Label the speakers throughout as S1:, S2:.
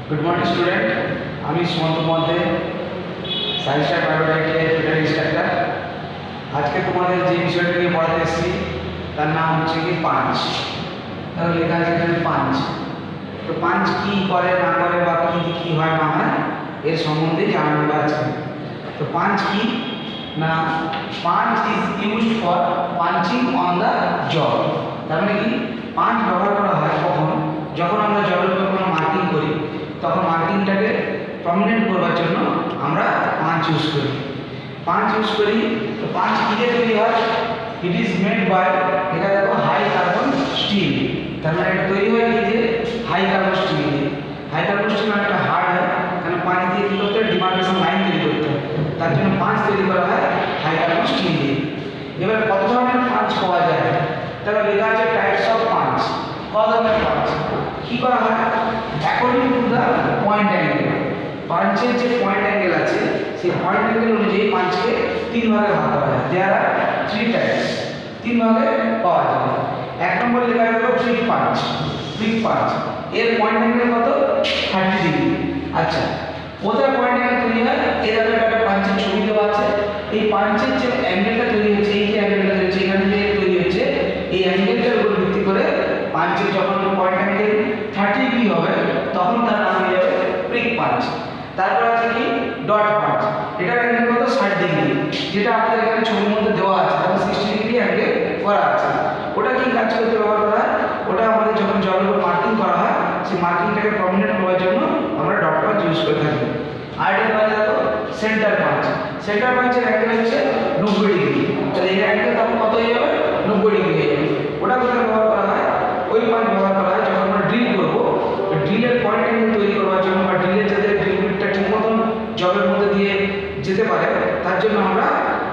S1: Good morning student আমি সুমন্ত মধ্যে সাইন্সের বায়োলজিতে fitter instructor. আজকে তোমাদের যে বিষয়টা নিয়ে পড়াতে এসেছি তার নাম হচ্ছে কি পাঁচ। তাহলে লেখা আছে এখানে পাঁচ। তো পাঁচ কি করে না করে বা কি হয় না হয় এর সম্বন্ধে জানানো আছে। তো পাঁচ কি না, পাঁচ is used for punching on the job. তার মানে কি পাঁচ ব্যবহার করা হয় কখন, যখন আমরা জলের উপর কোনো মার্কিং করি তখন মার্কিংটাকে প্রমিনেন্ট করবার জন্য আমরা পাঁচ ইউজ করি। পাঁচ ইউজ করি তো পাঁচ কী দিয়ে তৈরি হয়? ইট ইজ মেড বাই, এটা দেখো হাই কার্বন স্টিল। তার মানে এটা তৈরি হয় কি দিয়ে? হাই কার্বন স্টিল দিয়ে। হাই কার্বন স্টিল একটা হার্ড হয়, কারণ পাঁচ দিয়ে কী করতে হয়? ডিমার্কেশন লাইন তৈরি করতে হয়, তার জন্য পাঁচ তৈরি করা হয় হাই কার্বন স্টিল দিয়ে। এবার কত ধরনের পাঁচ পাওয়া যায়? তাহলে লেখা আছে টাইপস অফ পাঁচ। কত ধরনের পাঁচ কী করা হয়? According to the point angle. পাঁচের যে পয়েন্ট অ্যাঙ্গেল আছে সেই পয়েন্ট অ্যাঙ্গেল অনুযায়ী পাঁচকে তিন ভাগে ভাগ করা যায়। দেয়ার আর থ্রি টাইপস, তিন ভাগে পাওয়া যায়। এক নম্বর লেখা হলো ফ্লিক পাঁচ। ফ্লিক পাঁচ এর পয়েন্ট অ্যাঙ্গেল কত? 30 ডিগ্রি। আচ্ছা, কোথায় পয়েন্ট অ্যাঙ্গেল তৈরি হয়? এর আগে একটা পাঁচের ছবি দেওয়া আছে। এই পাঁচের যে অ্যাঙ্গেলটা তৈরি হচ্ছে, এই যে অ্যাঙ্গেলটা তৈরি হচ্ছে, এখানে যে তৈরি হচ্ছে, এই অ্যাঙ্গেলটার উপর ভিত্তি করে পাঁচের যখন পয়েন্ট অ্যাঙ্গেল 30 ডিগ্রি হবে তখন তার নাম হয়ে যাবে প্রিক পাঁচ। তারপর আছে কি ডট পাঁচ। এটার অ্যাঙ্গেল কত? 60 ডিগ্রি, যেটা আমাদের এখানে ছবির মধ্যে দেওয়া আছে, এবং 60 ডিগ্রি অ্যাঙ্গেল করা আছে। ওটা কি কাজ করতে ব্যবহার করা হয়? ওটা আমাদের যখন জলের উপর মার্কিং করা হয় সেই মার্কিংটাকে প্রমিনেন্ট করার জন্য আমরা ডট পাঁচ ইউজ করে থাকি। আর এটা পাওয়া যাবে সেন্টার পাঁচ। সেন্টার পাঁচের অ্যাঙ্গেল হচ্ছে 90 ডিগ্রি। তাহলে এই অ্যাঙ্গেল তখন কত হয়ে যাবে? 90 ডিগ্রি হয়ে যাবে। ওটা কোথায় ব্যবহার করা হয়? ওই পাঁচ ব্যবহার করা হয় যখন আমরা ড্রিল করবো। ড্রিলের পয়েন্ট অ্যাঙ্গেল তৈরি করবার জন্য বা ড্রিলের যাতে ড্রিল বিটটা ঠিক মতন জলের মধ্যে দিয়ে যেতে পারে তার জন্য আমরা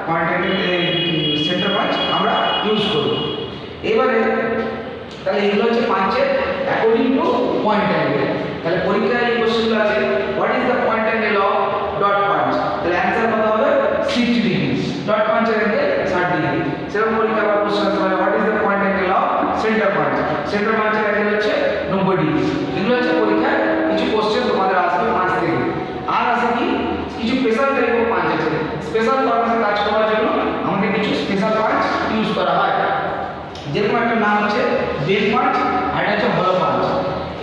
S1: পয়েন্ট অ্যাঙ্গেল সেন্টার পাঁচ আমরা ইউজ করব। এবারে তাহলে এগুলো হচ্ছে পাঁচের অ্যাকর্ডিং টু পয়েন্ট অ্যাঙ্গেল। তাহলে পরীক্ষায় এই কোশ্চেনগুলো আছে, what is the point angle of dot পাঁচ? তাহলে অ্যান্সার কত হবে? 60 ডিগ্রি। ডট পাঁচের অ্যাঙ্গেল 60 ডিগ্রি। সেরকম পরীক্ষা আবার কোশ্চেন আসতে পারে, what is the point angle of centre পাঁচ? সেন্টার পাঁচের অ্যাঙ্গেল হচ্ছে 90 ডিগ্রি। এগুলো হচ্ছে পরীক্ষায় কিছু কোশ্চেন তোমাদের আসবে পাঁচ থেকে। আর আছে কি কিছু স্পেশাল টাইপ অফ পাঁচ আছে। স্পেশাল পারপাসে কাজ করার জন্য আমাদের কিছু স্পেশাল পাঁচ ইউজ করা হয়। যেরকম একটা নাম হচ্ছে বেল পাঁচ, আর এটা হচ্ছে হলো পাঁচ।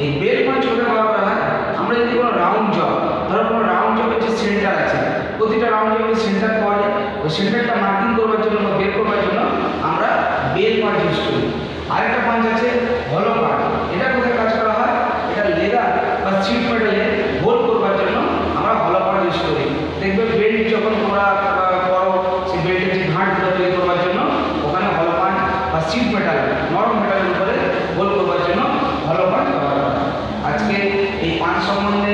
S1: এই বেল পাঁচ ওটা ব্যবহার করা হয় আমরা যদি কোনো রাউন্ড জব, ধরো কোনো রাউন্ড জবের যে সেন্টার আছে, প্রতিটা রাউন্ড জবের সেন্টার পাওয়া যায়, ওই সেন্টারটা মার্কিং করবার জন্য বা বের করবার জন্য আমরা বেল পাঁচ ইউজ করি। আরেকটা পাঁচ আছে হলো পাঁচ। এটা কোথায় কাজ করা হয়? এটা লেদার বা সিট মেটালে হোল করবার জন্য আমরা হলো পাঁচ ইউজ করি। দেখবে বেল্ট যখন তোমরা করো সেই বেল্টের যে ঘাটগুলো তৈরি করবার জন্য ওখানে হলো পাঁচ বা সিট মেটাল নরম মেটালের উপরে হোল করবার জন্য হলো পাঁচ ব্যবহার করা হয়। আজকে এই পাঁচ সম্বন্ধে